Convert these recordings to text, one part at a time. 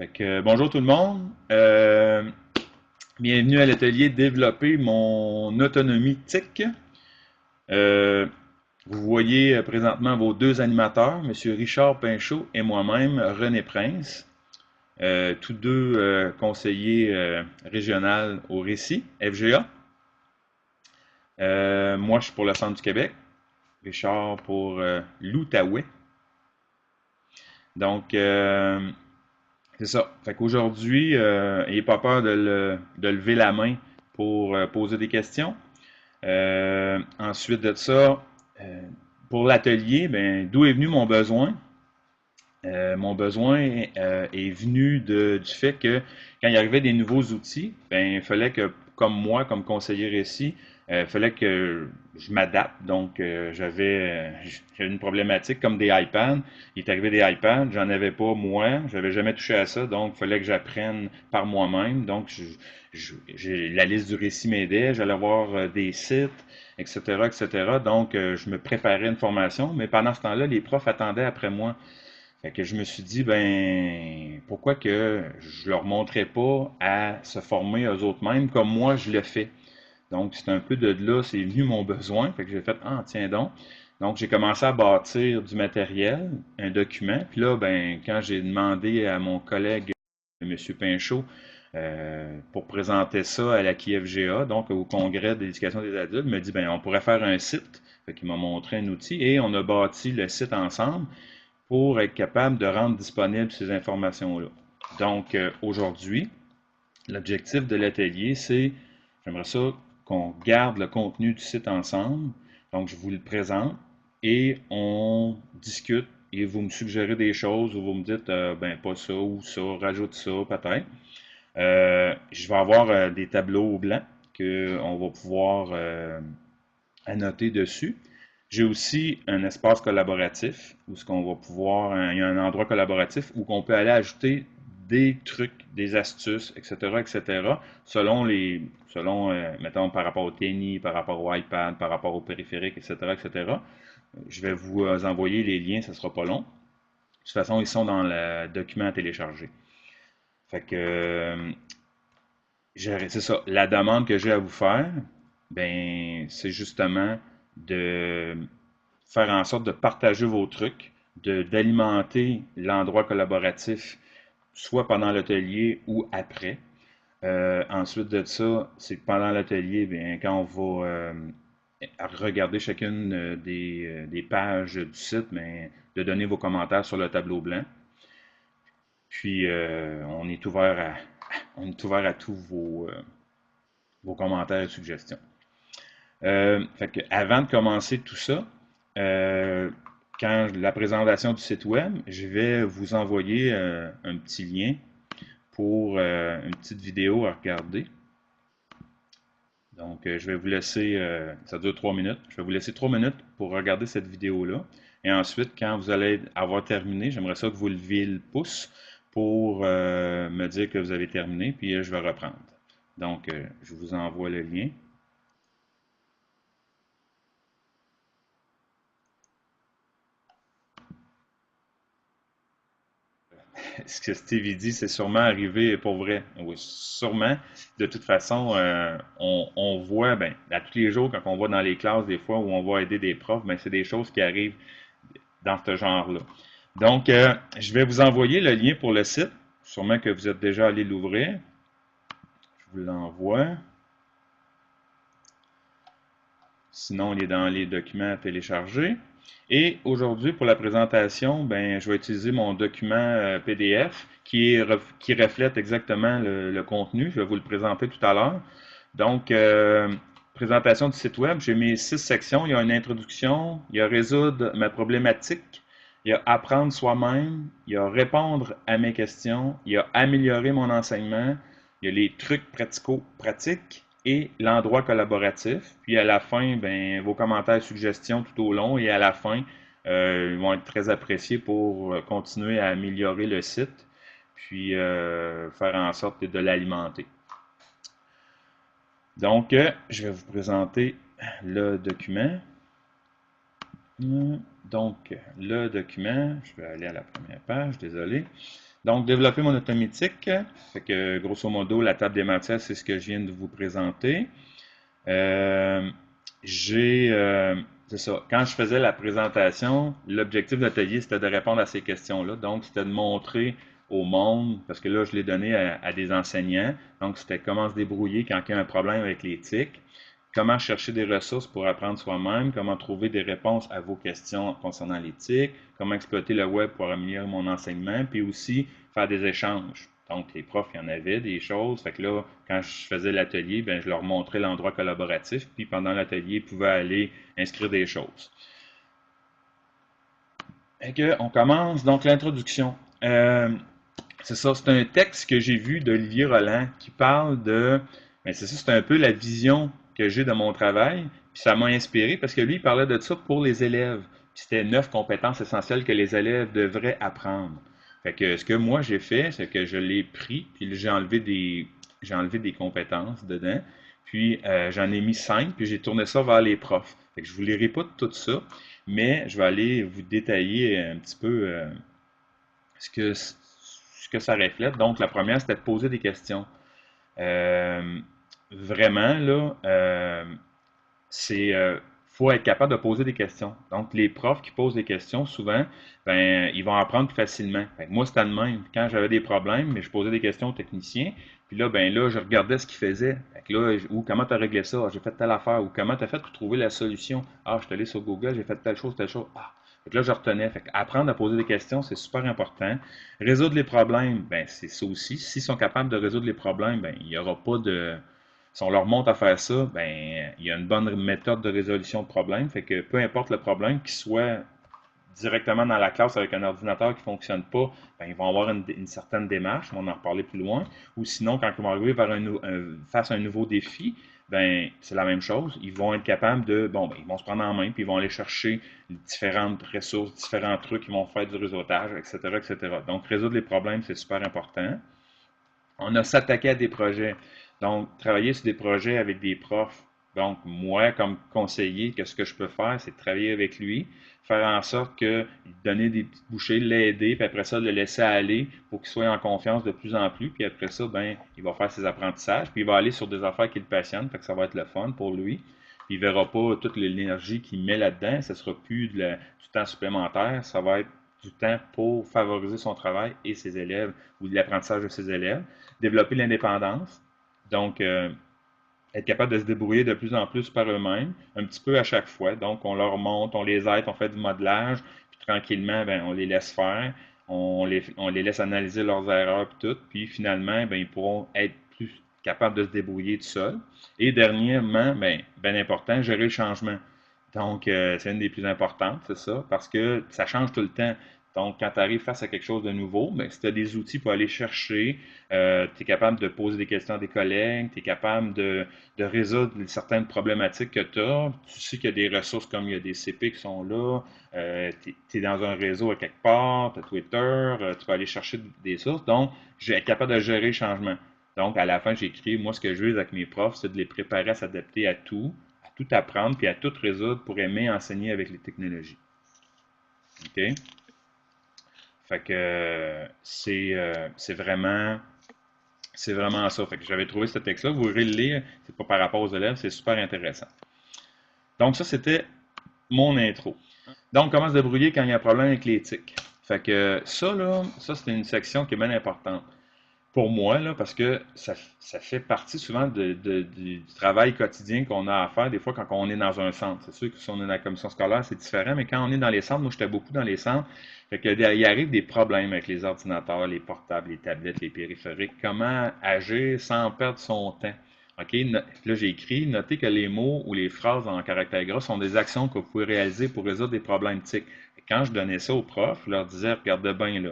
Bonjour tout le monde. Bienvenue à l'atelier Développer mon autonomie TIC. Vous voyez présentement vos deux animateurs, M. Richard Pinchot et moi-même, René Prince, tous deux conseillers régionaux au Récit, FGA. Moi, je suis pour le centre du Québec. Richard pour l'Outaouais. Donc, c'est ça. Fait qu'aujourd'hui, n'ayez pas peur de lever la main pour poser des questions. Ensuite de ça, euh, pour l'atelier, ben, d'où est venu mon besoin? Mon besoin est venu du fait que quand il arrivait des nouveaux outils, ben, il fallait que, comme moi, comme conseiller récit, il fallait que je m'adapte. Donc, j'avais une problématique comme des iPads. Il est arrivé des iPads, j'en avais pas moi, je n'avais jamais touché à ça, donc il fallait que j'apprenne par moi-même. Donc, la liste du récit m'aidait, j'allais voir des sites, etc., etc. Donc, je me préparais une formation, mais pendant ce temps-là, les profs attendaient après moi. Fait que je me suis dit, ben, pourquoi que je leur montrais pas à se former eux autres mêmes comme moi je le fais. Donc, c'est un peu de là, c'est venu mon besoin. Fait que j'ai fait, ah, tiens donc. Donc, j'ai commencé à bâtir du matériel, un document. Puis là, ben, quand j'ai demandé à mon collègue, M. Pinchot, pour présenter ça à la KFGA, donc au Congrès d'éducation des adultes, il m'a dit, ben, on pourrait faire un site. Fait qu'il m'a montré un outil et on a bâti le site ensemble pour être capable de rendre disponibles ces informations-là. Donc, aujourd'hui, l'objectif de l'atelier, c'est, j'aimerais ça qu'on garde le contenu du site ensemble. Donc, je vous le présente et on discute et vous me suggérez des choses ou vous me dites, ben, pas ça ou ça, rajoute ça peut-être. Je vais avoir des tableaux blancs qu'on va pouvoir annoter dessus. J'ai aussi un espace collaboratif où ce qu'on va pouvoir, il y a un endroit collaboratif où on peut aller ajouter des trucs, des astuces, etc., etc., mettons, par rapport au TNI, par rapport au iPad, par rapport au périphérique, etc., etc. Je vais vous envoyer les liens, ça sera pas long. De toute façon, ils sont dans le document à télécharger. Fait que, c'est ça. La demande que j'ai à vous faire, ben, c'est justement de faire en sorte de partager vos trucs, d'alimenter l'endroit collaboratif, soit pendant l'atelier ou après. Ensuite de ça, c'est que pendant l'atelier, bien, quand on va regarder chacune des pages du site, bien, de donner vos commentaires sur le tableau blanc. Puis, on est ouvert à tous vos commentaires et suggestions. Fait que avant de commencer tout ça, euh, quand la présentation du site web, je vais vous envoyer un petit lien pour une petite vidéo à regarder. Donc, je vais vous laisser, ça dure 3 minutes, je vais vous laisser 3 minutes pour regarder cette vidéo-là. Et ensuite, quand vous allez avoir terminé, j'aimerais ça que vous leviez le pouce pour me dire que vous avez terminé, puis je vais reprendre. Donc, je vous envoie le lien. Ce que Stevie dit, c'est sûrement arrivé pour vrai. Oui, sûrement. De toute façon, on voit, ben, à tous les jours, quand on va dans les classes, des fois, où on va aider des profs, ben, c'est des choses qui arrivent dans ce genre-là. Donc, je vais vous envoyer le lien pour le site. Sûrement que vous êtes déjà allé l'ouvrir. Je vous l'envoie. Sinon, il est dans les documents à télécharger. Et aujourd'hui, pour la présentation, ben, je vais utiliser mon document PDF qui reflète exactement le contenu. Je vais vous le présenter tout à l'heure. Donc, présentation du site web, j'ai mes 6 sections. Il y a une introduction, il y a résoudre ma problématique, il y a apprendre soi-même, il y a répondre à mes questions, il y a améliorer mon enseignement, il y a les trucs pratico-pratiques et l'endroit collaboratif. Puis à la fin, ben, vos commentaires et suggestions tout au long. Et à la fin, ils vont être très appréciés pour continuer à améliorer le site, puis faire en sorte de l'alimenter. Donc, je vais vous présenter le document. Donc, le document, je vais aller à la première page, désolé. Donc, développer mon automatique. Fait que, grosso modo, la table des matières, c'est ce que je viens de vous présenter. Euh, c'est ça. Quand je faisais la présentation, l'objectif de l'atelier, c'était de répondre à ces questions-là. Donc, c'était de montrer au monde, parce que là, je l'ai donné à des enseignants. Donc, c'était comment se débrouiller quand il y a un problème avec l'éthique, comment chercher des ressources pour apprendre soi-même, comment trouver des réponses à vos questions concernant l'éthique, comment exploiter le web pour améliorer mon enseignement, puis aussi faire des échanges. Donc, les profs, il y en avait des choses. Fait que là, quand je faisais l'atelier, ben, je leur montrais l'endroit collaboratif, puis pendant l'atelier, ils pouvaient aller inscrire des choses. Fait que, on commence donc l'introduction. C'est ça, c'est un texte que j'ai vu d'Olivier Roland qui parle de. Ben c'est ça, c'est un peu la vision que j'ai de mon travail. Puis ça m'a inspiré parce que lui, il parlait de ça pour les élèves. Puis c'était 9 compétences essentielles que les élèves devraient apprendre. Fait que ce que moi j'ai fait, c'est que je l'ai pris, puis j'ai enlevé des compétences dedans. Puis j'en ai mis 5, puis j'ai tourné ça vers les profs. Fait que je vous lirai pas tout ça, mais je vais aller vous détailler un petit peu ce que ça reflète. Donc, la première, c'était de poser des questions. Euh, Vraiment, là, c'est faut être capable de poser des questions. Donc, les profs qui posent des questions, souvent, ben, ils vont apprendre plus facilement. Fait que moi, c'était le même. Quand j'avais des problèmes, mais je posais des questions aux techniciens, puis là, ben là, je regardais ce qu'ils faisaient. Fait que là, ou comment tu as réglé ça? Ah, j'ai fait telle affaire. Ou comment tu as fait pour trouver la solution? Ah, je suis allé sur Google, j'ai fait telle chose, telle chose. Ah, fait que là, je retenais. Fait que apprendre à poser des questions, c'est super important. Résoudre les problèmes, ben, c'est ça aussi. S'ils sont capables de résoudre les problèmes, ben, il n'y aura pas de. Si on leur montre à faire ça, ben, il y a une bonne méthode de résolution de problème. Fait que peu importe le problème, qu'il soit directement dans la classe avec un ordinateur qui ne fonctionne pas, ben, ils vont avoir une certaine démarche, on va en reparler plus loin. Ou sinon, quand ils vont arriver face à un nouveau défi, ben, c'est la même chose. Ils vont être capables de, bon, ben, ils vont se prendre en main, puis ils vont aller chercher différentes ressources, différents trucs, ils vont faire du réseautage, etc., etc. Donc, résoudre les problèmes, c'est super important. On a s'attaqué à des projets. Donc, travailler sur des projets avec des profs. Donc, moi, comme conseiller, qu'est-ce que je peux faire? C'est de travailler avec lui, faire en sorte que donner des petites bouchées, l'aider, puis après ça, le laisser aller pour qu'il soit en confiance de plus en plus. Puis après ça, ben, il va faire ses apprentissages, puis il va aller sur des affaires qui le passionnent, fait que ça va être le fun pour lui. Puis il ne verra pas toute l'énergie qu'il met là-dedans, ça ne sera plus du temps supplémentaire, ça va être du temps pour favoriser son travail et ses élèves ou de l'apprentissage de ses élèves. Développer l'indépendance, donc être capable de se débrouiller de plus en plus par eux-mêmes, un petit peu à chaque fois. Donc, on leur montre, on les aide, on fait du modelage, puis tranquillement, ben, on les laisse faire, on les laisse analyser leurs erreurs, puis tout, puis finalement, ben, ils pourront être plus capables de se débrouiller tout seuls. Et dernièrement, ben important, gérer le changement. Donc, c'est une des plus importantes, c'est ça, parce que ça change tout le temps. Donc, quand tu arrives face à quelque chose de nouveau, ben, si tu as des outils pour aller chercher, tu es capable de poser des questions à des collègues, tu es capable de résoudre certaines problématiques que tu as. Tu sais qu'il y a des ressources comme il y a des CP qui sont là, tu es dans un réseau à quelque part, tu as Twitter, tu vas aller chercher des sources. Donc, je vais être capable de gérer le changement. Donc, à la fin, j'ai écrit, moi, ce que je veux avec mes profs, c'est de les préparer à s'adapter à tout apprendre, puis à tout résoudre pour aimer enseigner avec les technologies. OK? Fait que c'est vraiment ça. Fait que j'avais trouvé ce texte-là, vous irez le lire, c'est pas par rapport aux élèves, c'est super intéressant. Donc ça, c'était mon intro. Donc, comment se débrouiller quand il y a un problème avec l'éthique? Fait que ça, là, ça, c'est une section qui est bien importante pour moi, là, parce que ça fait partie souvent du travail quotidien qu'on a à faire, des fois, quand on est dans un centre. C'est sûr que si on est dans la commission scolaire, c'est différent, mais quand on est dans les centres, moi, j'étais beaucoup dans les centres, fait que, il arrive des problèmes avec les ordinateurs, les portables, les tablettes, les périphériques. Comment agir sans perdre son temps? OK? Là, j'ai écrit, notez que les mots ou les phrases en caractère gras sont des actions que vous pouvez réaliser pour résoudre des problèmes TIC. Quand je donnais ça aux profs, je leur disais, regardez bien là.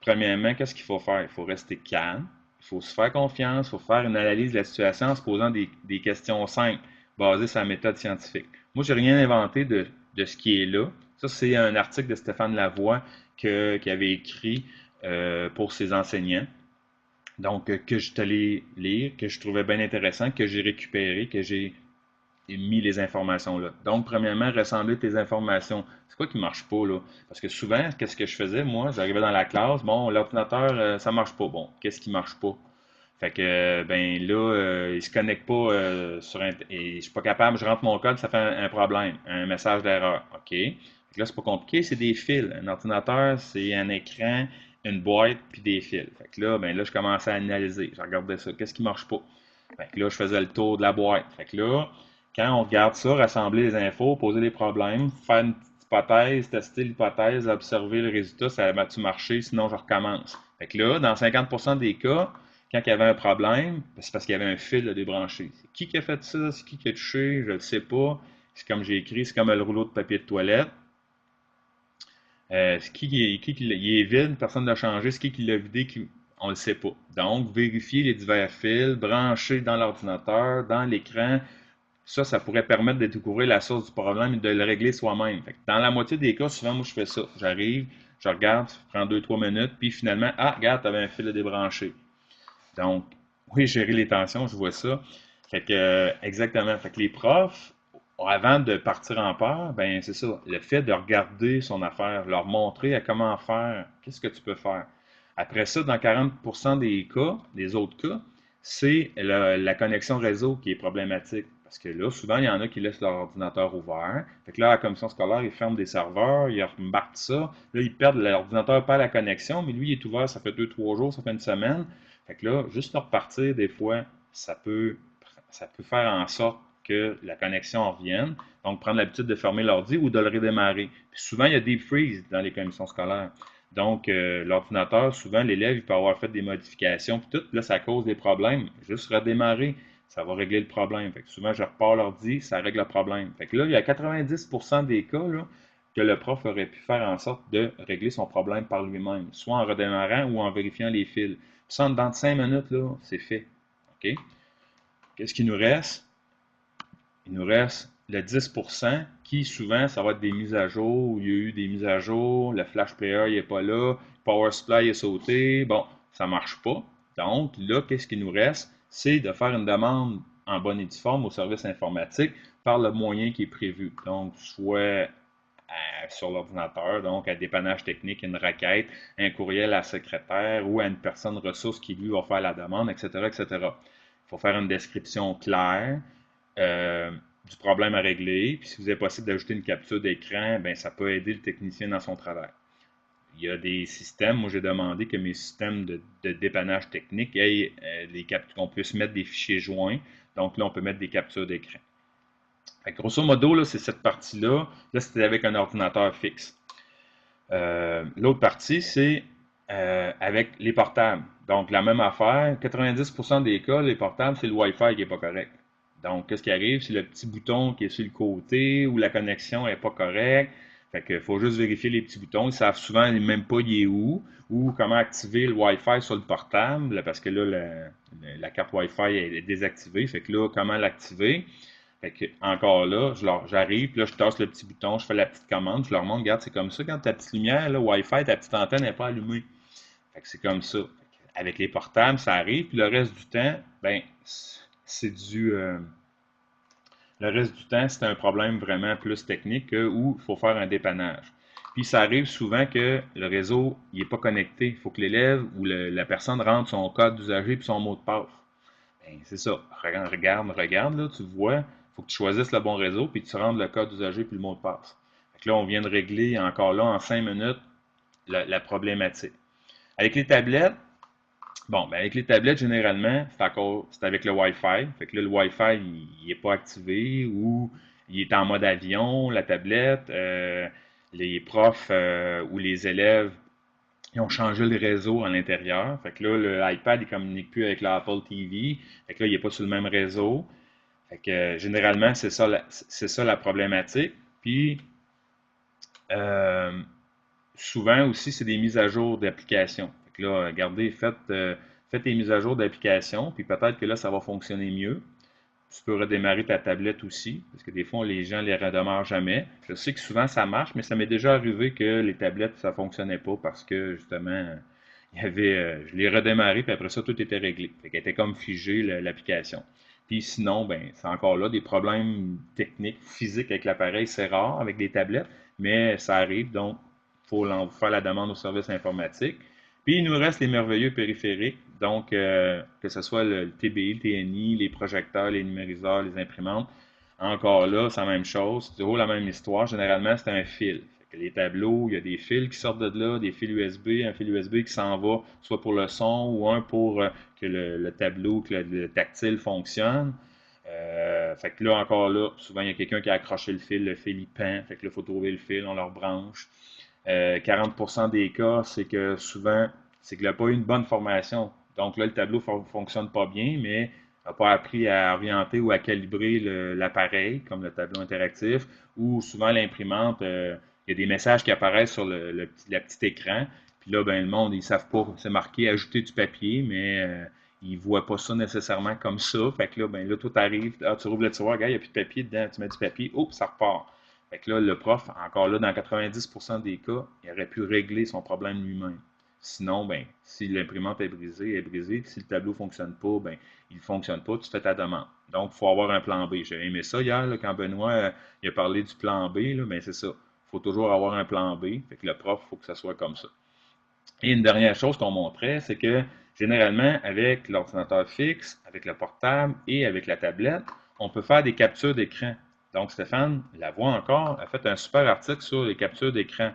Premièrement, qu'est-ce qu'il faut faire? Il faut rester calme, il faut se faire confiance, il faut faire une analyse de la situation en se posant des questions simples, basées sur la méthode scientifique. Moi, je n'ai rien inventé de ce qui est là. Ça, c'est un article de Stéphane Lavoie qui avait écrit pour ses enseignants. Donc, que je suis allé lire, que je trouvais bien intéressant, que j'ai récupéré, que j'ai mis les informations là. Donc, premièrement, rassembler tes informations. C'est quoi qui marche pas, là? Parce que souvent, qu'est-ce que je faisais, moi? J'arrivais dans la classe, bon, l'ordinateur, ça marche pas. Bon, qu'est-ce qui marche pas? Fait que, ben là, il se connecte pas et je suis pas capable, je rentre mon code, ça fait un problème, un message d'erreur. OK. Fait que là, c'est pas compliqué, c'est des fils. Un ordinateur, c'est un écran, une boîte, puis des fils. Fait que là, ben là, je commençais à analyser. Je regardais ça. Qu'est-ce qui marche pas? Fait que là, je faisais le tour de la boîte. Fait que là, quand on regarde ça, rassembler les infos, poser des problèmes, faire une petite hypothèse, tester l'hypothèse, observer le résultat, ça va-tu marcher, sinon je recommence. Fait que là, dans 50% des cas, quand il y avait un problème, c'est parce qu'il y avait un fil à débrancher. C'est qui a fait ça? C'est qui a touché? Je ne le sais pas. C'est comme j'ai écrit, c'est comme le rouleau de papier de toilette. C'est il est vide, personne ne l'a changé. C'est qui l'a vidé? On ne le sait pas. Donc, vérifier les divers fils, brancher dans l'ordinateur, dans l'écran. Ça pourrait permettre de découvrir la source du problème et de le régler soi-même. Dans la moitié des cas, souvent, moi, je fais ça. J'arrive, je regarde, ça prend 2-3 minutes, puis finalement, ah, regarde, tu avais un fil à débrancher. Donc, oui, gérer les tensions, je vois ça. Fait que, exactement. Fait que les profs, avant de partir en peur, ben c'est ça. Le fait de regarder son affaire, leur montrer à comment faire, qu'est-ce que tu peux faire. Après ça, dans 40% des cas, des autres cas, c'est la connexion réseau qui est problématique. Parce que là, souvent, il y en a qui laissent leur ordinateur ouvert. Fait que là, la commission scolaire, ils ferment des serveurs, ils remarquent ça. Là, ils perdent l'ordinateur, perd la connexion, mais lui, il est ouvert, ça fait 2-3 jours, ça fait une semaine. Fait que là, juste repartir, des fois, ça peut faire en sorte que la connexion revienne. Donc, prendre l'habitude de fermer l'ordi ou de le redémarrer. Puis souvent, il y a des freeze dans les commissions scolaires. Donc, l'ordinateur, souvent, l'élève, il peut avoir fait des modifications, puis tout, là, ça cause des problèmes. Juste redémarrer, ça va régler le problème. Fait que souvent, je repars l'ordi, ça règle le problème. Fait que là, il y a 90% des cas là, que le prof aurait pu faire en sorte de régler son problème par lui-même, soit en redémarrant ou en vérifiant les fils. Puis ça, dans 5 minutes, là, c'est fait. OK? Qu'est-ce qu'il nous reste? Il nous reste le 10% qui, souvent, ça va être des mises à jour, où il y a eu des mises à jour, le flash player n'est pas là, power supply est sauté, bon, ça ne marche pas. Donc, là, qu'est-ce qu'il nous reste? C'est de faire une demande en bonne et due forme au service informatique par le moyen qui est prévu. Donc, soit sur l'ordinateur, donc à dépannage technique, une requête, un courriel à la secrétaire ou à une personne ressource qui lui va faire la demande, etc., etc. Il faut faire une description claire du problème à régler. Puis si vous est possible d'ajouter une capture d'écran, ben ça peut aider le technicien dans son travail. Il y a des systèmes, moi j'ai demandé que mes systèmes de dépannage technique aient qu'on puisse mettre des fichiers joints. Donc là, on peut mettre des captures d'écran. Grosso modo, là, c'est cette partie-là. Là, c'était avec un ordinateur fixe. L'autre partie, c'est avec les portables. Donc, la même affaire. 90% des cas, les portables, c'est le Wi-Fi qui n'est pas correct. Donc, qu'est-ce qui arrive? C'est le petit bouton qui est sur le côté ou la connexion n'est pas correcte. Fait qu'il faut juste vérifier les petits boutons. Ils savent souvent même pas il est où ou comment activer le Wi-Fi sur le portable parce que là, la carte Wi-Fi est désactivée. Fait que là, comment l'activer? Fait que, encore là, j'arrive, puis là, je tasse le petit bouton, je fais la petite commande, je leur montre, regarde, c'est comme ça, quand ta petite lumière, là, Wi-Fi, ta petite antenne n'est pas allumée. Fait que c'est comme ça. Avec les portables, ça arrive, puis le reste du temps, ben, c'est le reste du temps, c'est un problème vraiment plus technique où il faut faire un dépannage. Puis ça arrive souvent que le réseau n'est pas connecté. Il faut que l'élève ou la personne rentre son code d'usager puis son mot de passe. Ben, c'est ça. Regarde, là, tu vois, il faut que tu choisisses le bon réseau, puis tu rentres le code d'usager puis le mot de passe. Fait que là, on vient de régler encore là en 5 minutes la problématique. Avec les tablettes, bon, ben avec les tablettes, généralement, c'est avec le Wi-Fi. Fait que là, le Wi-Fi, il n'est pas activé ou il est en mode avion, la tablette. Les profs ou les élèves ils ont changé le réseau à l'intérieur. Fait que là, l'iPad, il ne communique plus avec l'Apple TV. Fait que là, il n'est pas sur le même réseau. Fait que généralement, c'est ça la problématique. Puis, euh, souvent aussi, c'est des mises à jour d'applications. Fait que là, regardez, faites les mises à jour d'applications, puis peut-être que là, ça va fonctionner mieux. Tu peux redémarrer ta tablette aussi, parce que des fois, les gens ne les redémarrent jamais. Je sais que souvent, ça marche, mais ça m'est déjà arrivé que les tablettes, ça ne fonctionnait pas parce que, justement, je l'ai redémarré, puis après ça, tout était réglé. Fait qu'elle était comme figée, l'application. Puis sinon, ben, c'est encore là des problèmes techniques, physiques avec l'appareil, c'est rare avec des tablettes, mais ça arrive, donc il faut faire la demande au service informatique. Puis il nous reste les merveilleux périphériques, donc que ce soit le TBI, le TNI, les projecteurs, les numériseurs, les imprimantes. Encore là, c'est la même chose, c'est toujours la même histoire. Généralement, c'est un fil. Fait que les tableaux, il y a des fils qui sortent de là, des fils USB, un fil USB qui s'en va soit pour le son ou un pour que le tableau, que le tactile fonctionne. Fait que là, encore là, souvent, il y a quelqu'un qui a accroché le fil il pend. Fait que là, il faut trouver le fil, on leur branche. 40% des cas, c'est que souvent, c'est qu'il n'a pas eu une bonne formation. Donc là, le tableau ne fonctionne pas bien, mais n'a pas appris à orienter ou à calibrer l'appareil, comme le tableau interactif, ou souvent l'imprimante, il y a des messages qui apparaissent sur la petit écran. Puis là, ben, le monde, ils ne savent pas, c'est marqué ajouter du papier, mais ils ne voient pas ça nécessairement comme ça. Fait que là, ben, là tout arrive, tu rouvres le tiroir, regarde, il n'y a plus de papier dedans, tu mets du papier, oups, ça repart. Fait que là, le prof, encore là, dans 90% des cas, il aurait pu régler son problème lui-même. Sinon, ben, si l'imprimante est brisée, elle est brisée. Si le tableau ne fonctionne pas, ben, il ne fonctionne pas, tu fais ta demande. Donc, il faut avoir un plan B. J'ai aimé ça hier, là, quand Benoît il a parlé du plan B, là, ben, c'est ça. Il faut toujours avoir un plan B. Fait que le prof, il faut que ça soit comme ça. Et une dernière chose qu'on montrait, c'est que généralement, avec l'ordinateur fixe, avec le portable et avec la tablette, on peut faire des captures d'écran. Donc, Stéphane Lavoie encore a fait un super article sur les captures d'écran.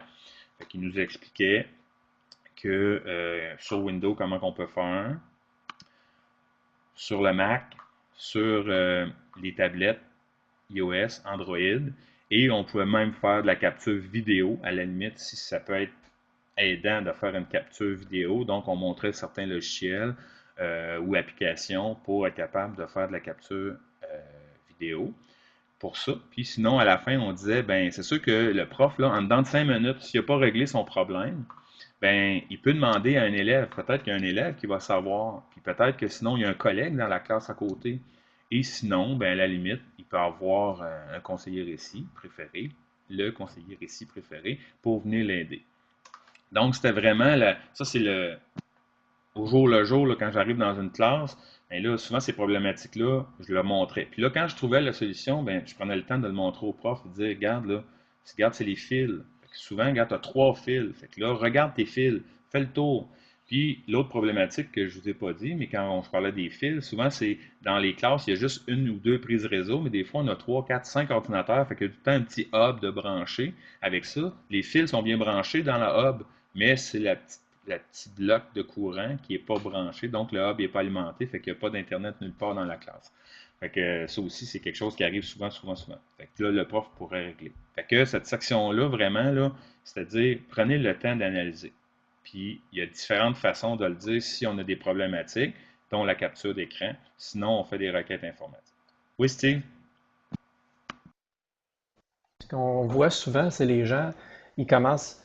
Il nous expliquait que sur Windows, comment on peut faire, sur le Mac, sur les tablettes iOS, Android, et on pouvait même faire de la capture vidéo, à la limite, si ça peut être aidant de faire une capture vidéo. Donc, on montrait certains logiciels ou applications pour être capable de faire de la capture vidéo pour ça. Puis sinon, à la fin, on disait, ben c'est sûr que le prof, là, en dedans de 5 minutes, s'il n'a pas réglé son problème, ben il peut demander à un élève. Peut-être qu'il y a un élève qui va savoir. Puis peut-être que sinon, il y a un collègue dans la classe à côté. Et sinon, ben à la limite, il peut avoir un conseiller récit préféré, le conseiller récit préféré, pour venir l'aider. Donc, c'était vraiment, ça c'est au jour le jour, là, quand j'arrive dans une classe, ben là, souvent ces problématiques-là, je le montrais. Puis là, quand je trouvais la solution, ben, je prenais le temps de le montrer au prof, de dire, regarde là, regarde, c'est les fils. Fait que souvent, regarde, tu as 3 fils. Fait que là, regarde tes fils, fais le tour. Puis l'autre problématique que je ne vous ai pas dit, mais quand je parlais des fils, souvent c'est dans les classes, il y a juste une ou deux prises réseau, mais des fois on a 3, 4, 5 ordinateurs, fait qu'il y a tout le temps un petit hub de brancher. Avec ça, les fils sont bien branchés dans la hub, mais c'est la petite bloc de courant qui n'est pas branché, donc le hub n'est pas alimenté, fait qu'il n'y a pas d'Internet nulle part dans la classe. Fait que ça aussi, c'est quelque chose qui arrive souvent, souvent, souvent. Fait que là, le prof pourrait régler. Fait que cette section-là, vraiment, là, c'est-à-dire, prenez le temps d'analyser. Puis, il y a différentes façons de le dire si on a des problématiques, dont la capture d'écran. Sinon, on fait des requêtes informatiques. Oui, Steve? Ce qu'on voit souvent, c'est les gens, ils commencent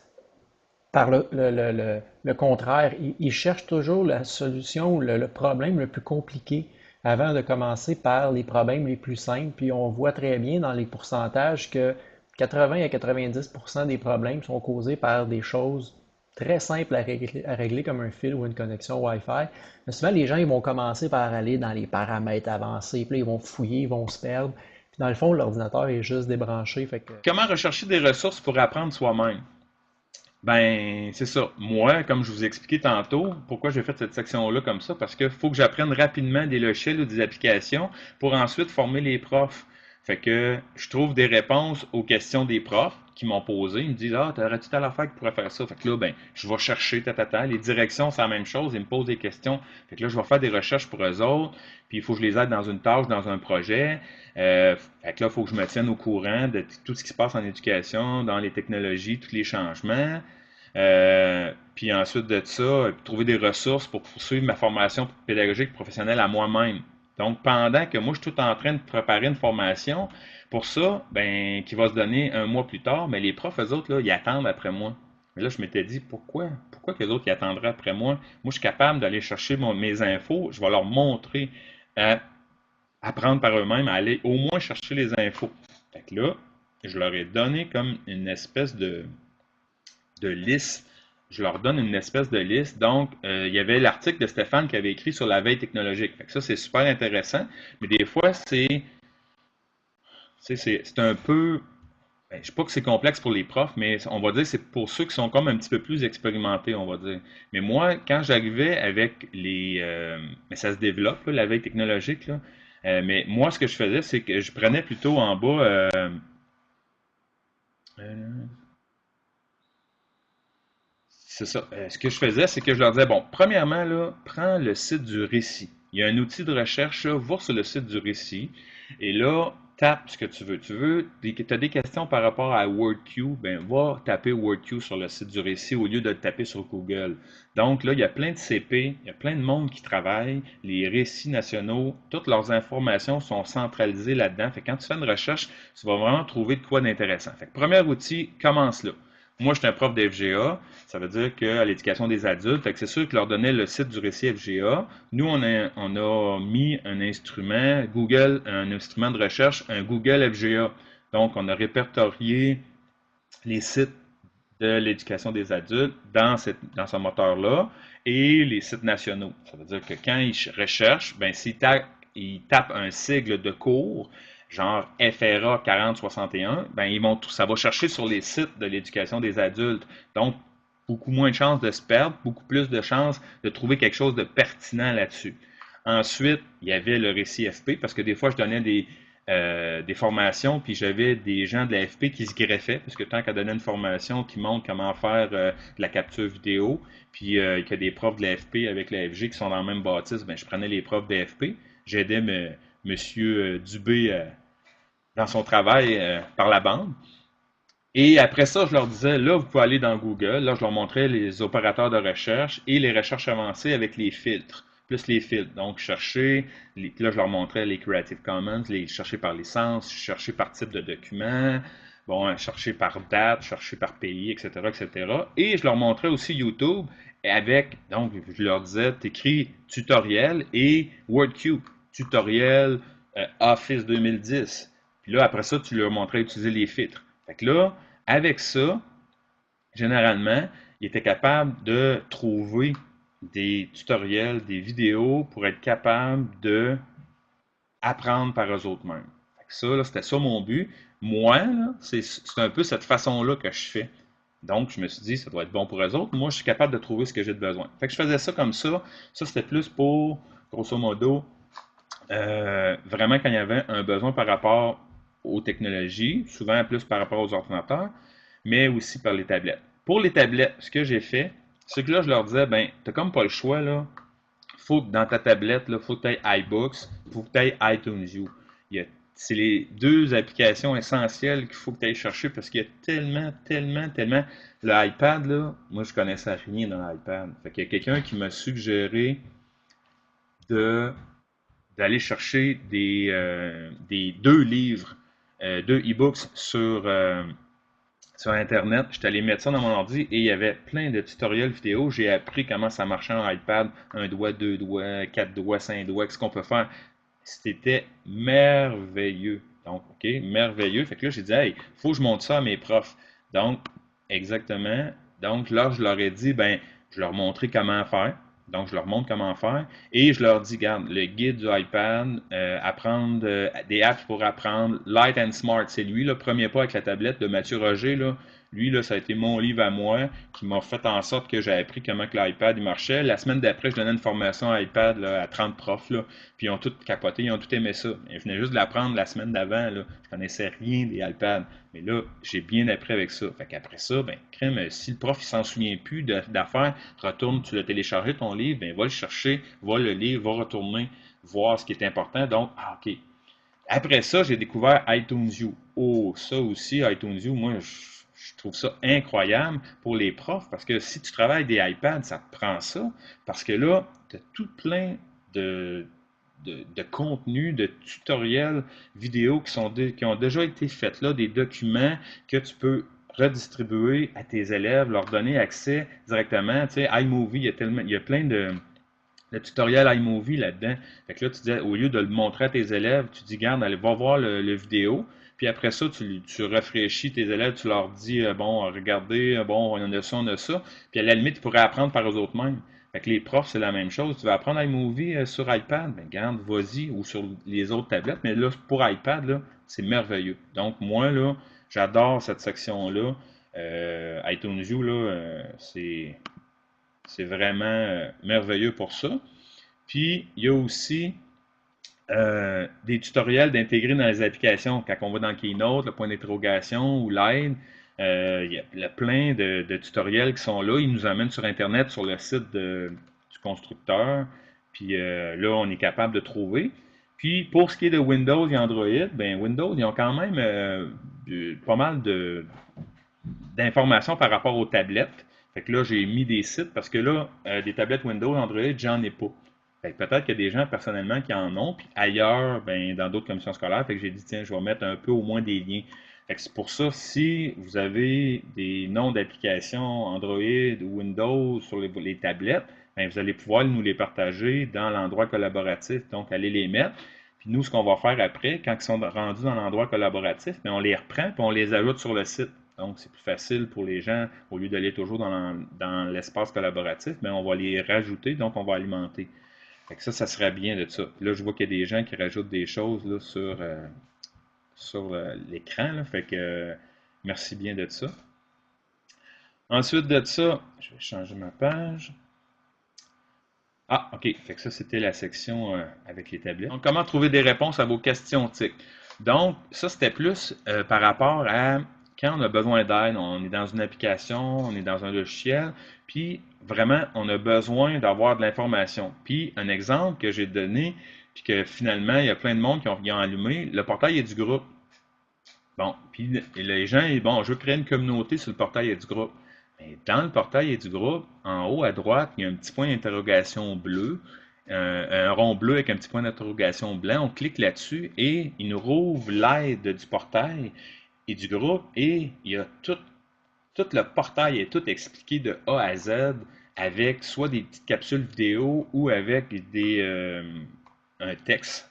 par le contraire. Ils cherchent toujours la solution ou le problème le plus compliqué avant de commencer par les problèmes les plus simples. Puis on voit très bien dans les pourcentages que 80 à 90% des problèmes sont causés par des choses très simples à régler comme un fil ou une connexion Wi-Fi. Mais souvent, les gens ils vont commencer par aller dans les paramètres avancés, puis là, ils vont fouiller, ils vont se perdre. Puis dans le fond, l'ordinateur est juste débranché. Fait que Comment rechercher des ressources pour apprendre soi-même? Ben, c'est ça. Moi, comme je vous ai expliqué tantôt, pourquoi j'ai fait cette section-là comme ça, parce qu'il faut que j'apprenne rapidement des logiciels ou des applications pour ensuite former les profs. Fait que je trouve des réponses aux questions des profs qui m'ont posées. Ils me disent, ah, t'aurais-tu telle affaire qui pourrait faire ça? Fait que là, ben, je vais chercher, ta. Les directions, c'est la même chose. Ils me posent des questions. Fait que là, je vais faire des recherches pour eux autres. Puis il faut que je les aide dans une tâche, dans un projet. Fait que là, il faut que je me tienne au courant de tout ce qui se passe en éducation, dans les technologies, tous les changements. Puis ensuite de ça, trouver des ressources pour poursuivre ma formation pédagogique professionnelle à moi-même. Donc, pendant que moi, je suis tout en train de préparer une formation, pour ça, ben, qui va se donner un mois plus tard, mais les profs, eux autres, là, ils attendent après moi. Mais là, je m'étais dit, pourquoi? Pourquoi que les autres, ils attendraient après moi? Moi, je suis capable d'aller chercher mes infos, je vais leur montrer à apprendre par eux-mêmes, à aller au moins chercher les infos. Fait que là, je leur ai donné comme une espèce de liste je leur donne une espèce de liste. Donc, il y avait l'article de Stéphane qui avait écrit sur la veille technologique. Fait que ça, c'est super intéressant. Mais des fois, c'est un peu. Ben, je ne sais pas que c'est complexe pour les profs, mais on va dire que c'est pour ceux qui sont comme un petit peu plus expérimentés, on va dire. Mais moi, quand j'arrivais avec les... mais ça se développe, là, la veille technologique, là. Mais moi, ce que je faisais, c'est que je prenais plutôt en bas... euh, c'est ça. Ce que je faisais, c'est que je leur disais, bon, premièrement, là, prends le site du récit. Il y a un outil de recherche, là, va sur le site du récit, et là, tape ce que tu veux. Tu as des questions par rapport à WordQ, ben, va taper WordQ sur le site du récit au lieu de le taper sur Google. Donc là, il y a plein de CP, il y a plein de monde qui travaille, les récits nationaux, toutes leurs informations sont centralisées là-dedans. Fait que quand tu fais une recherche, tu vas vraiment trouver de quoi d'intéressant. Fait que premier outil, commence là. Moi, je suis un prof de FGA. Ça veut dire qu'à l'éducation des adultes, fait que c'est sûr que leur donner le site du récit FGA. Nous, on a mis un instrument, Google, un instrument de recherche, un Google FGA. Donc, on a répertorié les sites de l'éducation des adultes dans ce moteur-là et les sites nationaux. Ça veut dire que quand ils recherchent, ben, ils tapent un sigle de cours, genre FRA 4061, ben, ça va chercher sur les sites de l'éducation des adultes. Donc, beaucoup moins de chances de se perdre, beaucoup plus de chances de trouver quelque chose de pertinent là-dessus. Ensuite, il y avait le récit FP, parce que des fois, je donnais des formations, puis j'avais des gens de la FP qui se greffaient, parce que tant qu'à donner une formation qui montre comment faire de la capture vidéo, puis qu'il y a des profs de la FP avec la FG qui sont dans la même bâtisse, ben, je prenais les profs de FP, j'aidais Monsieur Dubé dans son travail par la bande. Et après ça, je leur disais, là, vous pouvez aller dans Google. Là, je leur montrais les opérateurs de recherche et les recherches avancées avec les filtres, plus les filtres. Donc, là, je leur montrais les Creative Commons, les chercher par licence, chercher par type de document, bon, chercher par date, chercher par pays, etc., etc. Et je leur montrais aussi YouTube avec, donc, je leur disais, t'écris tutoriel et WordCube, tutoriel Office 2010. Puis là, après ça, tu leur montrais utiliser les filtres. Fait que là, avec ça, généralement, il était capable de trouver des tutoriels, des vidéos pour être capable de apprendre par eux autres mêmes. Fait que ça, là, c'était ça mon but. Moi, là, c'est un peu cette façon-là que je fais. Donc, je me suis dit, ça doit être bon pour eux autres. Moi, je suis capable de trouver ce que j'ai de besoin. Fait que je faisais ça comme ça. Ça, c'était plus pour, grosso modo, vraiment quand il y avait un besoin par rapport aux technologies, souvent plus par rapport aux ordinateurs, mais aussi par les tablettes. Pour les tablettes, ce que j'ai fait, c'est que là, je leur disais, ben, t'as comme pas le choix, là. Faut que dans ta tablette, là, faut que tu aies iBooks, faut que tu aies iTunes U. C'est les deux applications essentielles qu'il faut que tu ailles chercher parce qu'il y a tellement, tellement, tellement. Le iPad, là, moi, je connaissais rien dans l'iPad. Fait qu'il y a quelqu'un qui m'a suggéré de d'aller chercher des deux livres, deux e-books sur Internet. Je suis allé mettre ça dans mon ordi et il y avait plein de tutoriels vidéo. J'ai appris comment ça marchait en iPad, un doigt, deux doigts, quatre doigts, cinq doigts, ce qu'on peut faire. C'était merveilleux. Donc, OK, merveilleux. Fait que là, j'ai dit, hey, faut que je montre ça à mes profs. Donc, exactement. Donc, là, je leur ai dit, ben, je leur montrais comment faire. Donc, je leur montre comment faire. Et je leur dis, regarde, le guide du iPad, apprendre des apps pour apprendre, Light and Smart, c'est lui, le premier pas avec la tablette de Mathieu Roger, là. Lui, là, ça a été mon livre à moi qui m'a fait en sorte que j'ai appris comment que l'iPad il marchait. La semaine d'après, je donnais une formation à iPad là, à 30 profs, là, puis ils ont tout capoté, ils ont tout aimé ça. Et je venais juste de l'apprendre la semaine d'avant, là. Je connaissais rien des iPads. Mais là, j'ai bien appris avec ça. Fait qu'après ça, ben, crème, si le prof il s'en souvient plus d'affaires, retourne, tu l'as téléchargé ton livre, ben, va le chercher, va le lire, va retourner, voir ce qui est important. Donc, OK. Après ça, j'ai découvert iTunes U. Oh, ça aussi, iTunes U, moi, je trouve ça incroyable pour les profs parce que si tu travailles des iPads, ça te prend ça. Parce que là, tu as tout plein de, de contenu, de tutoriels vidéo qui ont déjà été faits là, des documents que tu peux redistribuer à tes élèves, leur donner accès directement. Tu sais, iMovie, il y a plein de tutoriels iMovie là-dedans. Fait que là, tu dis, au lieu de le montrer à tes élèves, tu dis, garde, allez, va voir le vidéo, puis Puis après ça, tu rafraîchis tes élèves, tu leur dis, bon, regardez, bon, on a ça, on a ça. Puis à la limite, ils pourraient apprendre par eux autres mêmes. Fait que les profs, c'est la même chose. Tu veux apprendre iMovie sur iPad, ben garde, vas-y, ou sur les autres tablettes. Mais là, pour iPad, là, c'est merveilleux. Donc, moi, là, j'adore cette section-là. iTunes View, là, c'est vraiment merveilleux pour ça. Puis, il y a aussi des tutoriels d'intégrer dans les applications. Quand on va dans Keynote, le point d'interrogation ou l'aide, il y a plein de tutoriels qui sont là. Ils nous amènent sur Internet, sur le site du constructeur. Puis là, on est capable de trouver. Puis pour ce qui est de Windows et Android, ben Windows, ils ont quand même pas mal d'informations par rapport aux tablettes. Fait que là, j'ai mis des sites parce que là, des tablettes Windows, Android, j'en ai pas. Fait que peut-être qu'il y a des gens personnellement qui en ont, puis ailleurs, ben, dans d'autres commissions scolaires, fait que j'ai dit, tiens, je vais mettre un peu au moins des liens. Fait que c'est pour ça, si vous avez des noms d'applications Android ou Windows sur les tablettes, ben, vous allez pouvoir nous les partager dans l'endroit collaboratif. Donc, allez les mettre. Puis nous, ce qu'on va faire après, quand ils sont rendus dans l'endroit collaboratif, ben, on les reprend puis on les ajoute sur le site. Donc, c'est plus facile pour les gens, au lieu d'aller toujours dans l'espace collaboratif, ben, on va les rajouter, donc on va alimenter. Fait que ça serait bien de ça. Puis là, je vois qu'il y a des gens qui rajoutent des choses là, sur l'écran. Là. Fait que merci bien de ça. Ensuite de ça, je vais changer ma page. Ah, OK. Fait que ça, c'était la section avec les tablettes. Donc, comment trouver des réponses à vos questions TIC. Donc, ça, c'était plus par rapport à quand on a besoin d'aide. On est dans une application, on est dans un logiciel, puis vraiment, on a besoin d'avoir de l'information. Puis, un exemple que j'ai donné, puis que finalement, il y a plein de monde qui ont allumé, le portail est du groupe. Bon, puis les gens, bon, je veux créer une communauté sur le portail et du groupe. Mais dans le portail et du groupe, en haut à droite, il y a un petit point d'interrogation bleu, un rond bleu avec un petit point d'interrogation blanc. On clique là-dessus et il nous rouvre l'aide du portail et du groupe et il y a tout le portail est tout expliqué de A à Z avec soit des petites capsules vidéo ou avec un texte,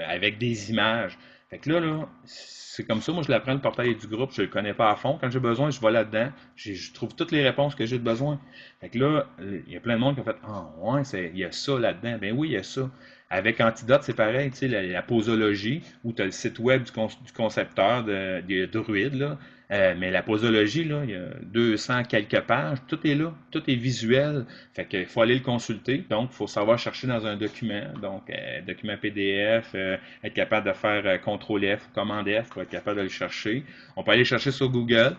avec des images. Fait que là, c'est comme ça, moi je l'apprends le portail du groupe, je le connais pas à fond. Quand j'ai besoin, je vais là-dedans, je trouve toutes les réponses que j'ai de besoin. Fait que là, il y a plein de monde qui a fait ah ouais, il y a ça là-dedans. Ben oui, il y a ça. Avec Antidote, c'est pareil, tu sais, la posologie, où tu as le site web du concepteur de Druid, là. Mais la posologie, là, il y a 200 quelques pages, tout est là, tout est visuel. Fait qu'il faut aller le consulter. Donc, il faut savoir chercher dans un document. Donc, document PDF, être capable de faire CTRL F ou commande F pour être capable de le chercher. On peut aller chercher sur Google.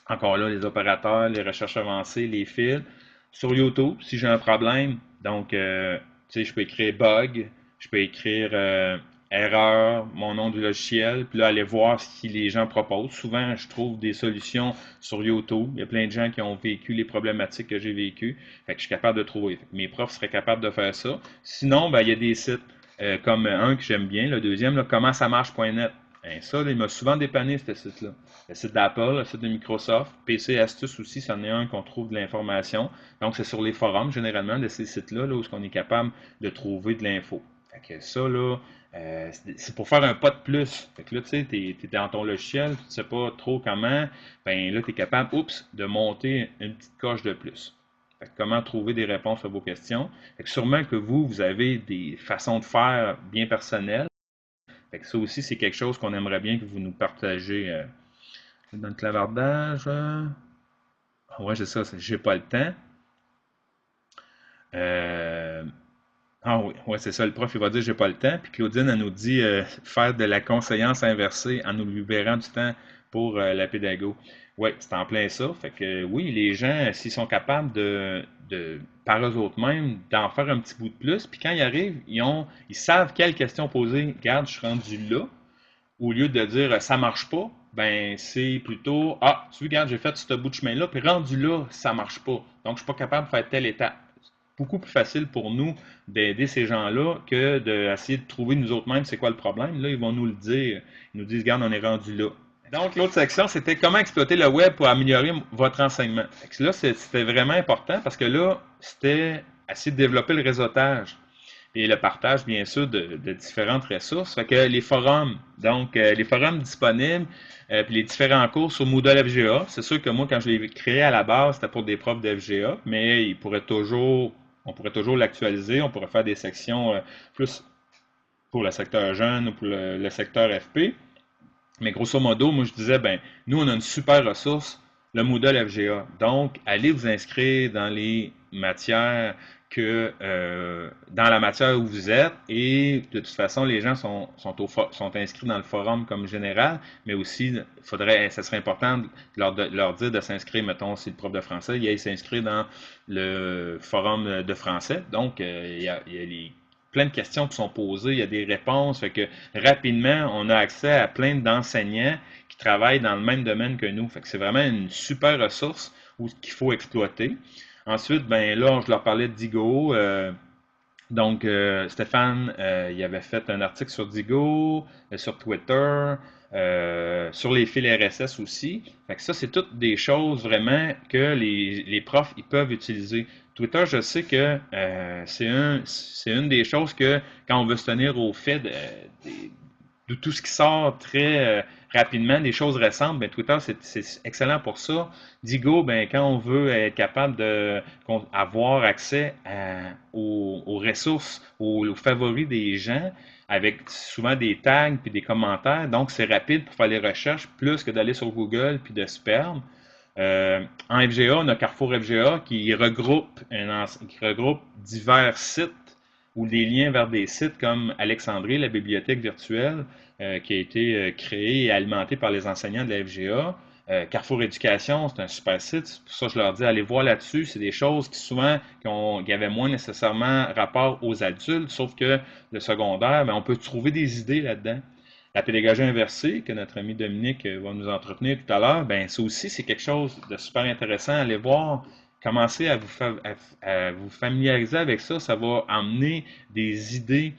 Encore là, les opérateurs, les recherches avancées, les fils. Sur YouTube, si j'ai un problème, donc, tu sais, je peux écrire bug, je peux écrire erreur, mon nom du logiciel, puis là, aller voir ce que les gens proposent. Souvent, je trouve des solutions sur YouTube. Il y a plein de gens qui ont vécu les problématiques que j'ai vécues. Fait que je suis capable de trouver. Fait que mes profs seraient capables de faire ça. Sinon, ben, il y a des sites comme un que j'aime bien, le deuxième, là, comment ça marche.net. Ben, ça, là, il m'a souvent dépanné, ce site-là. Le site d'Apple, le site de Microsoft, PC Astuce aussi, c'en est un qu'on trouve de l'information. Donc, c'est sur les forums, généralement, de ces sites-là, là, où on est capable de trouver de l'info. Fait que ça, là, c'est pour faire un pas de plus. Fait que là, tu sais, tu es dans ton logiciel, tu ne sais pas trop comment, ben là, tu es capable, de monter une petite coche de plus. Fait que comment trouver des réponses à vos questions. Fait que sûrement que vous avez des façons de faire bien personnelles. Fait que ça aussi, c'est quelque chose qu'on aimerait bien que vous nous partagez dans le clavardage. Ouais, c'est ça, j'ai pas le temps. Ah oui, ouais, c'est ça, le prof, il va dire j'ai pas le temps. Puis Claudine, elle nous dit faire de la conseillance inversée en nous libérant du temps pour la pédago. Oui, c'est en plein ça. Fait que oui, les gens, s'ils sont capables par eux autres mêmes, d'en faire un petit bout de plus, puis quand ils arrivent, ils savent quelles questions poser. Regarde, je suis rendu là. Au lieu de dire ça marche pas, ben c'est plutôt ah, tu regardes, j'ai fait ce bout de chemin-là, puis rendu là, ça marche pas. Donc, je suis pas capable de faire telle étape. Beaucoup plus facile pour nous d'aider ces gens-là que d'essayer de trouver nous autres mêmes c'est quoi le problème. Là, ils vont nous le dire. Ils nous disent, regarde, on est rendu là. Donc, l'autre section, c'était comment exploiter le web pour améliorer votre enseignement. Là, c'était vraiment important parce que là, c'était essayer de développer le réseautage. et le partage, bien sûr, de différentes ressources. Fait que les forums, donc les forums disponibles, puis les différents cours sur Moodle FGA. C'est sûr que moi, quand je l'ai créé à la base, c'était pour des profs de FGA, mais on pourrait toujours l'actualiser, on pourrait faire des sections plus pour le secteur jeune ou pour le secteur FP. Mais grosso modo, moi je disais, ben, nous on a une super ressource, le Moodle FGA. Donc, allez vous inscrire dans les matières dans la matière où vous êtes et de toute façon les gens sont inscrits dans le forum comme général, mais aussi ça serait important de leur dire de s'inscrire, mettons si le prof de français il s'inscrit dans le forum de français. Donc il y a plein de questions qui sont posées, il y a des réponses, fait que rapidement on a accès à plein d'enseignants qui travaillent dans le même domaine que nous. Fait que c'est vraiment une super ressource qu'il faut exploiter. Ensuite, ben là, je leur parlais de Digo. Donc, Stéphane, il avait fait un article sur Digo, sur Twitter, sur les fils RSS aussi. Fait que ça, c'est toutes des choses vraiment que les profs ils peuvent utiliser. Twitter, je sais que c'est une des choses que quand on veut se tenir au fait de tout ce qui sort très rapidement, des choses récentes, ben Twitter, c'est excellent pour ça. Digo, ben, quand on veut être capable avoir accès aux ressources, aux favoris des gens, avec souvent des tags puis des commentaires, donc c'est rapide pour faire les recherches, plus que d'aller sur Google puis de se perdre. En FGA, on a Carrefour FGA qui regroupe divers sites ou des liens vers des sites comme Alexandrie, la bibliothèque virtuelle, qui a été créée et alimentée par les enseignants de la FGA. Carrefour Éducation, c'est un super site. Pour ça, je leur dis, allez voir là-dessus. C'est des choses qui souvent qui avaient moins nécessairement rapport aux adultes, sauf que le secondaire, ben, on peut trouver des idées là-dedans. La pédagogie inversée, que notre ami Dominique va nous entretenir tout à l'heure, ben ça aussi, c'est quelque chose de super intéressant. Allez voir, commencez à vous familiariser avec ça. Ça va amener des idées.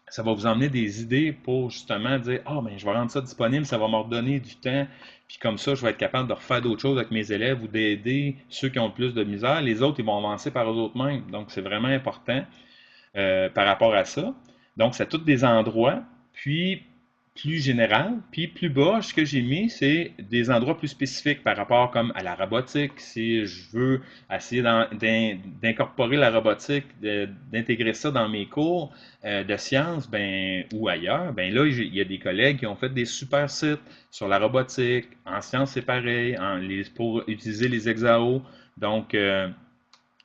Ça va vous emmener des idées pour justement dire ah, ben, je vais rendre ça disponible, ça va me redonner du temps, puis comme ça, je vais être capable de refaire d'autres choses avec mes élèves ou d'aider ceux qui ont le plus de misère. Les autres, ils vont avancer par eux autres mêmes. Donc, c'est vraiment important par rapport à ça. Donc, c'est tous des endroits. Puis, plus général. Puis plus bas, ce que j'ai mis, c'est des endroits plus spécifiques par rapport comme à la robotique. Si je veux essayer d'incorporer la robotique, d'intégrer ça dans mes cours de sciences ben, ou ailleurs, ben là, il y a des collègues qui ont fait des super sites sur la robotique. En sciences, c'est pareil, pour utiliser les hexaos. Donc,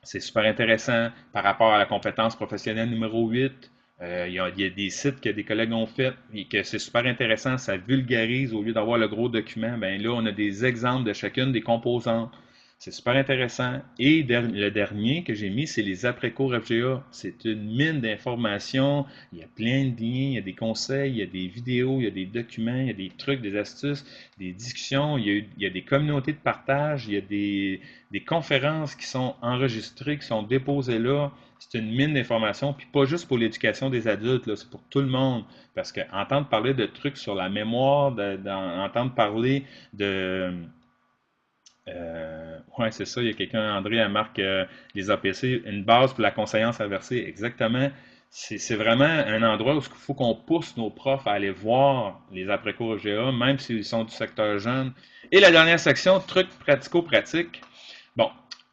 c'est super intéressant par rapport à la compétence professionnelle numéro 8. Il y a des sites que des collègues ont fait et que c'est super intéressant, ça vulgarise au lieu d'avoir le gros document. Ben là, on a des exemples de chacune des composantes. C'est super intéressant. Et le dernier que j'ai mis, c'est les après-cours FGA. C'est une mine d'informations. Il y a plein de liens, il y a des conseils, il y a des vidéos, il y a des documents, il y a des trucs, des astuces, des discussions. Il y a des communautés de partage, il y a des conférences qui sont enregistrées, qui sont déposées là. C'est une mine d'informations, puis pas juste pour l'éducation des adultes, c'est pour tout le monde. Parce qu'entendre parler de trucs sur la mémoire, entendre parler de... ouais, c'est ça, il y a quelqu'un, André, elle marque les APC, une base pour la conseillance inversée. Exactement. C'est vraiment un endroit où il faut qu'on pousse nos profs à aller voir les après-cours GA, même s'ils sont du secteur jeune. Et la dernière section, trucs pratico-pratiques. Bon,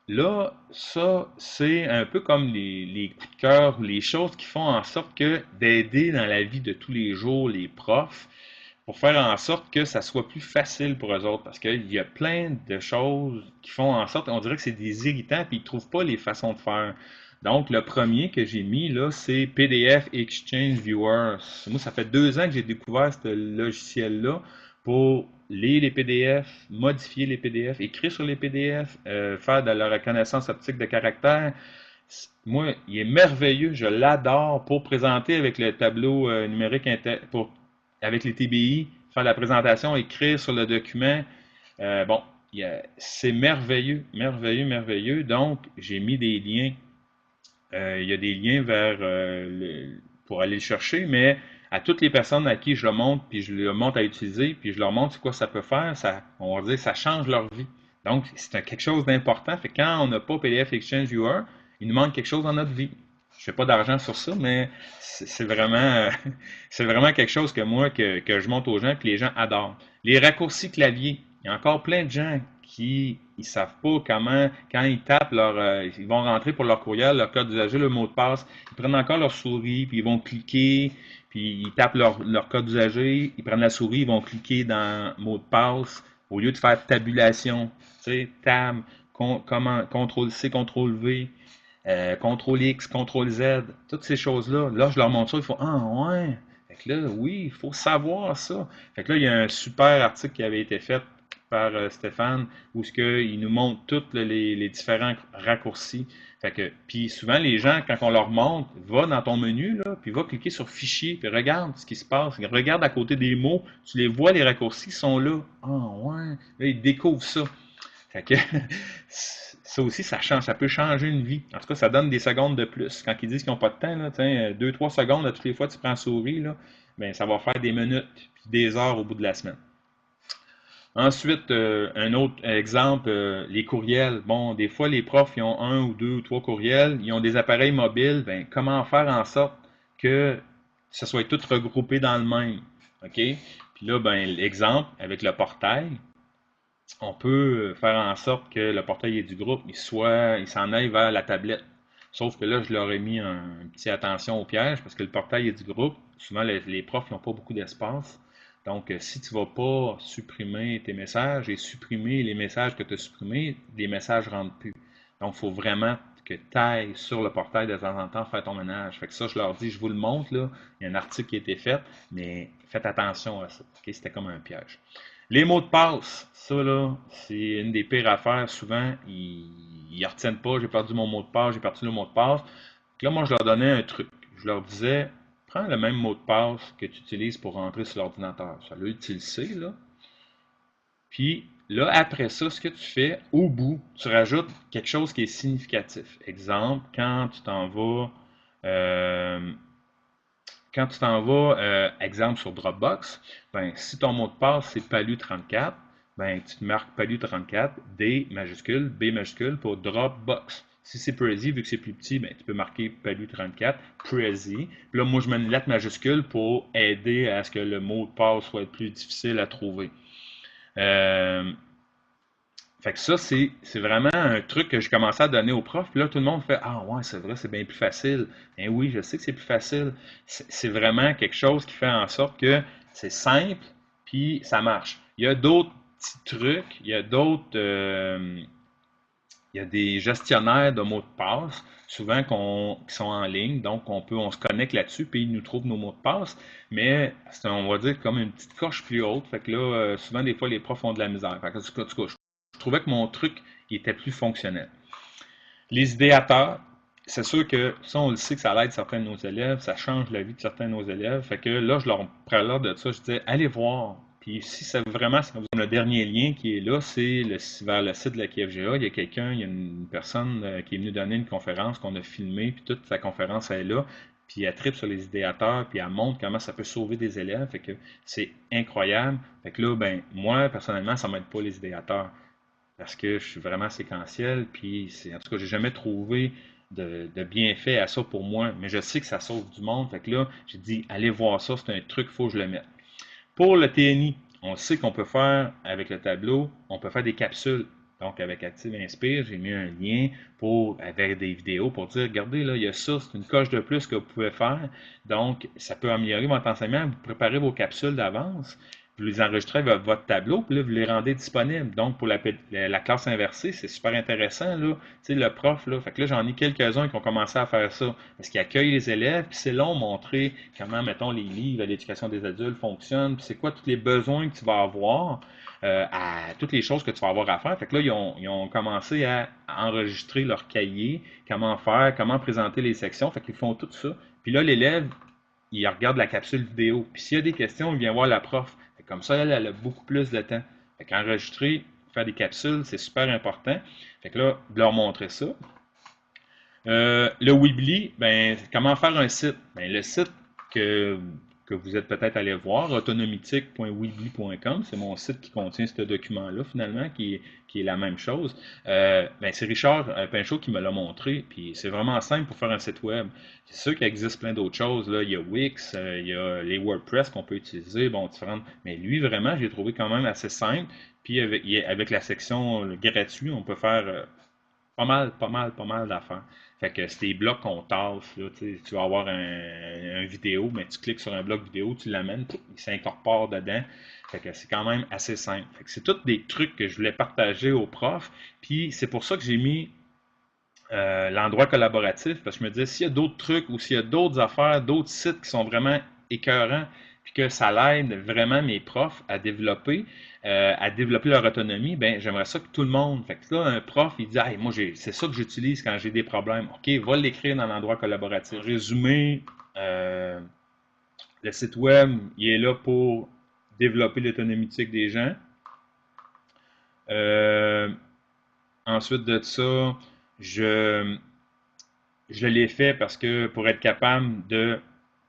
là, ça, c'est un peu comme les coups de cœur, les choses qui font en sorte que d'aider dans la vie de tous les jours les profs pour faire en sorte que ça soit plus facile pour eux autres. Parce qu'il y a plein de choses qui font en sorte, on dirait que c'est des irritants, puis ils ne trouvent pas les façons de faire. Donc, le premier que j'ai mis, là, c'est PDF Exchange Viewer. Moi, ça fait 2 ans que j'ai découvert ce logiciel-là pour lire les PDF, modifier les PDF, écrire sur les PDF, faire de la reconnaissance optique de caractère. Moi, il est merveilleux, je l'adore pour présenter avec le tableau numérique avec les TBI, faire la présentation, écrire sur le document. Bon, c'est merveilleux, merveilleux, merveilleux. Donc, j'ai mis des liens. Il y a des liens pour aller le chercher, mais à toutes les personnes à qui je le montre, puis je le montre à utiliser, puis je leur montre ce quoi ça peut faire, on va dire que ça change leur vie. Donc, c'est quelque chose d'important. Fait que quand on n'a pas PDF Exchange Viewer, il nous manque quelque chose dans notre vie. je fais pas d'argent sur ça, mais c'est vraiment, c'est vraiment quelque chose que moi, que je montre aux gens, puis les gens adorent. Les raccourcis clavier. Il y a encore plein de gens qui ils savent pas comment, quand ils tapent ils vont rentrer pour leur courriel, leur code d'usager, le mot de passe, ils prennent encore leur souris, puis ils vont cliquer, puis ils tapent leur code d'usager, ils prennent la souris, ils vont cliquer dans mot de passe, au lieu de faire tabulation, tu sais, tab, comment, CTRL-C, CTRL-V, CTRL-X, CTRL-Z, toutes ces choses-là. Là, je leur montre ça, ils font ah ouais. Fait que là, oui, il faut savoir ça. Fait que là, il y a un super article qui avait été fait par Stéphane où il nous montre tous les différents raccourcis. Fait que, puis souvent, les gens, quand on leur montre, va dans ton menu, là, puis va cliquer sur Fichier, puis regarde ce qui se passe. Regarde à côté des mots, tu les vois, les raccourcis sont là. Ah ouais. Là, ils découvrent ça. Fait que ça aussi, ça change, ça peut changer une vie. En tout cas, ça donne des secondes de plus. Quand ils disent qu'ils n'ont pas de temps, là, 2-3 secondes à toutes les fois que tu prends la souris, là, ben, ça va faire des minutes puis des heures au bout de la semaine. Ensuite, un autre exemple, les courriels. Bon, des fois, les profs, ils ont un ou deux ou trois courriels, ils ont des appareils mobiles. Ben, comment faire en sorte que ça soit tout regroupé dans le même? OK? Puis là, ben, l'exemple, avec le portail, on peut faire en sorte que le portail du groupe, il s'en aille vers la tablette. Sauf que là, je leur ai mis un petit attention au piège parce que le portail du groupe, souvent les profs n'ont pas beaucoup d'espace. Donc, si tu ne vas pas supprimer tes messages et supprimer les messages que tu as supprimés, les messages ne rentrent plus. Donc, il faut vraiment que tu ailles sur le portail de temps en temps faire ton ménage. Fait que ça, je leur dis, je vous le montre, là. Il y a un article qui a été fait, mais faites attention à ça. Okay? C'était comme un piège. Les mots de passe, ça là, c'est une des pires affaires. Souvent, ils retiennent pas. J'ai perdu mon mot de passe, j'ai perdu le mot de passe. Donc là, moi, je leur donnais un truc. Je leur disais, prends le même mot de passe que tu utilises pour rentrer sur l'ordinateur. Ça là, tu le sais, là. Puis là, après ça, ce que tu fais, au bout, tu rajoutes quelque chose qui est significatif. Exemple, euh, quand tu t'en vas, exemple sur Dropbox, ben, si ton mot de passe c'est Palu34, ben, tu te marques Palu34, D majuscule, B majuscule pour Dropbox. Si c'est Prezi, vu que c'est plus petit, ben, tu peux marquer Palu34, Prezi. Puis là, moi, je mets une lettre majuscule pour aider à ce que le mot de passe soit plus difficile à trouver. Euh, Fait que ça, c'est vraiment un truc que j'ai commencé à donner aux profs. Puis là, tout le monde fait ah ouais, c'est vrai, c'est bien plus facile. Ben oui, je sais que c'est plus facile. C'est vraiment quelque chose qui fait en sorte que c'est simple, puis ça marche. Il y a d'autres petits trucs, il y a des gestionnaires de mots de passe, souvent qui sont en ligne, donc on se connecte là-dessus, puis ils nous trouvent nos mots de passe, mais c'est, on va dire, comme une petite coche plus haute. Fait que là, souvent, des fois, les profs ont de la misère. Fait que, en tout cas, je trouvais que mon truc il était plus fonctionnel. Les idéateurs, c'est sûr que ça, on le sait que ça aide certains de nos élèves, ça change la vie de certains de nos élèves. Fait que là, je leur parlais de ça, je disais, allez voir. Puis si ça vraiment, ça vous donne le dernier lien qui est là, c'est vers le site de la KFGA. Il y a une personne qui est venue donner une conférence qu'on a filmée, puis toute sa conférence elle est là. Puis elle tripe sur les idéateurs, puis elle montre comment ça peut sauver des élèves. Fait que c'est incroyable. Fait que là, ben, moi, personnellement, ça m'aide pas les idéateurs parce que je suis vraiment séquentiel, puis en tout cas, j'ai jamais trouvé de bienfait à ça pour moi, mais je sais que ça sauve du monde, fait que là, j'ai dit, allez voir ça, c'est un truc, il faut que je le mette. Pour le TNI, on sait qu'on peut faire, avec le tableau, on peut faire des capsules. Donc, avec Active Inspire, j'ai mis un lien avec des vidéos pour dire, regardez, là, il y a ça, c'est une coche de plus que vous pouvez faire. Donc, ça peut améliorer votre enseignement. Vous préparez vos capsules d'avance, vous les enregistrez avec votre tableau, puis là, vous les rendez disponibles. Donc, pour la classe inversée, c'est super intéressant, là. Tu sais, le prof, là. Fait que là, j'en ai quelques-uns qui ont commencé à faire ça. Parce qu'ils accueillent les élèves, puis c'est long montrer comment, mettons, les livres à l'éducation des adultes fonctionnent, puis c'est quoi tous les besoins que tu vas avoir, à toutes les choses que tu vas avoir à faire. Fait que là, ils ont commencé à enregistrer leur cahier, comment faire, comment présenter les sections. Fait qu'ils font tout ça. Puis là, l'élève, il regarde la capsule vidéo. Puis s'il y a des questions, il vient voir la prof. Comme ça, elle a beaucoup plus de temps. Fait qu'enregistrer, faire des capsules, c'est super important. Fait que là, de leur montrer ça. Le Weebly, ben, comment faire un site? Ben, le site que vous êtes peut-être allé voir, autonomitique.weebly.com, c'est mon site qui contient ce document-là finalement, qui est la même chose. Ben, c'est Richard Pinchot qui me l'a montré, puis c'est vraiment simple pour faire un site web. C'est sûr qu'il existe plein d'autres choses, là. Il y a Wix, il y a les WordPress qu'on peut utiliser, bon, différentes. Mais lui, vraiment, j'ai trouvé quand même assez simple. Puis avec la section gratuit, on peut faire pas mal d'affaires. Fait que c'est des blocs qu'on taffe, là, tu vas avoir un vidéo, mais tu cliques sur un bloc vidéo, tu l'amènes, il s'incorpore dedans. Fait que c'est quand même assez simple. Fait que c'est tous des trucs que je voulais partager aux profs. Puis c'est pour ça que j'ai mis l'endroit collaboratif, parce que je me disais, s'il y a d'autres trucs ou s'il y a d'autres affaires, d'autres sites qui sont vraiment écœurants, puis que ça l'aide vraiment mes profs à développer leur autonomie, ben j'aimerais ça que tout le monde, fait que là, un prof, il dit, hey, moi, c'est ça que j'utilise quand j'ai des problèmes. OK, va l'écrire dans l'endroit collaboratif. Résumé, le site web, il est là pour développer l'autonomie des gens. Euh, Ensuite de ça, je, je l'ai fait parce que pour être capable de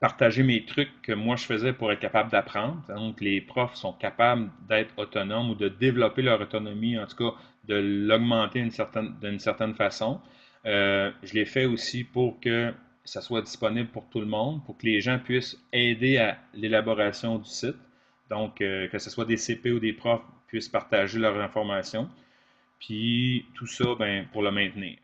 partager mes trucs que moi je faisais pour être capable d'apprendre. Donc, les profs sont capables d'être autonomes ou de développer leur autonomie, en tout cas de l'augmenter d'une certaine façon. Je l'ai fait aussi pour que ça soit disponible pour tout le monde, pour que les gens puissent aider à l'élaboration du site. Donc, que ce soit des CP ou des profs puissent partager leurs informations. Puis tout ça, ben, pour le maintenir.